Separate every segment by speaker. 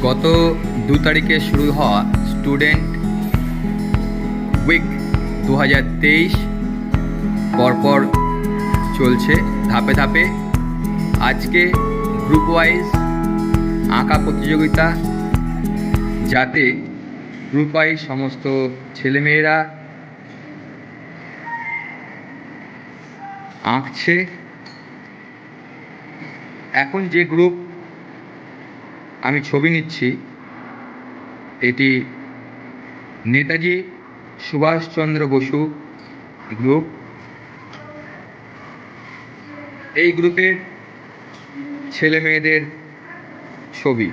Speaker 1: গত 2 তারিখে শুরু হওয়া স্টুডেন্ট উইক 2023 পরপর চলছে ধাপে ধাপে। আজকে গ্রুপ ওয়াইজ আঁকা প্রতিযোগিতা, যাতে গ্রুপ ওয়াইজ সমস্ত ছেলেমেয়েরা আঁকছে। এখন যে গ্রুপ আমি ছবি নিচ্ছি, এটি নেতাজি সুভাষচন্দ্র বসু গ্রুপ। এই গ্রুপের ছেলে মেয়েদের ছবি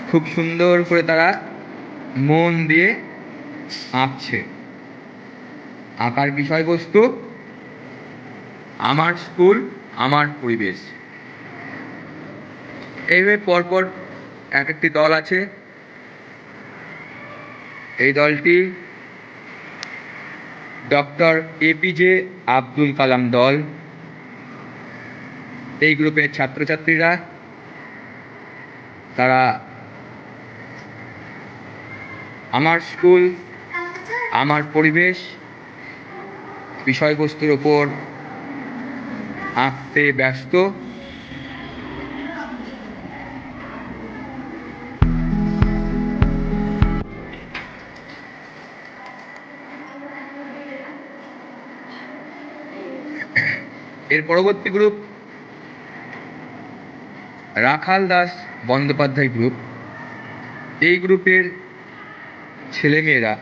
Speaker 1: খুব সুন্দর করে তারা মন দিয়ে আঁকছে। আঁকার বিষয়বস্তু আমার স্কুল, আমার পরিবেশ। এইভাবে পরপর এক একটি দল আছে। এই দলটি ডক্টর এপিজে আব্দুল কালাম দল। এই গ্রুপের ছাত্রছাত্রীরা তারা আমার স্কুল, আমার পরিবেশ বিষয়বস্তুর ওপর আঁকতে ব্যস্ত। এর পরবর্তী গ্রুপ রাখাল দাস বন্দ্যোপাধ্যায় গ্রুপ। এই গ্রুপের ছেলেমেয়েরা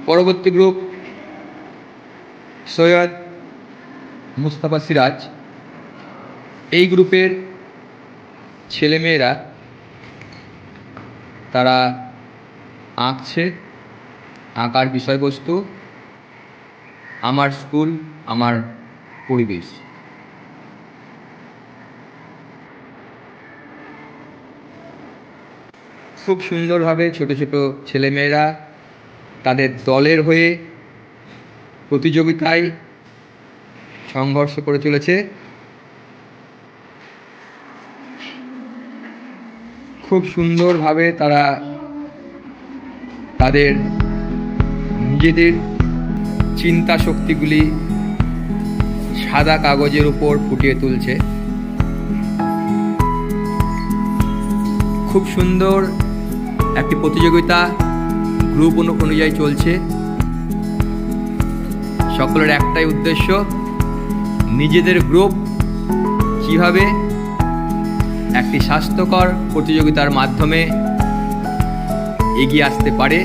Speaker 1: পরবর্তী গ্রুপ সৈয়দ মুস্তাফা সিরাজ। এই গ্রুপের ছেলেমেয়েরা তারা আঁকছে। আঁকার বিষয়বস্তু আমার স্কুল, আমার পরিবেশ। খুব সুন্দরভাবে ছোট ছোট ছেলেমেয়েরা তাদের দলের হয়ে প্রতিযোগিতায় সংঘর্ষ করে চলেছে। খুব সুন্দরভাবে তারা তাদের নিজেদের চিন্তা শক্তিগুলি সাদা কাগজের উপর ফুটিয়ে তুলছে। খুব সুন্দর একটি প্রতিযোগিতা গ্রুপ অনুযায়ী চলছে। সকলের একটাই উদ্দেশ্য, নিজেদের গ্রুপ কীভাবে একটি স্বাস্থ্যকর প্রতিযোগিতার মাধ্যমে এগিয়ে আসতে পারে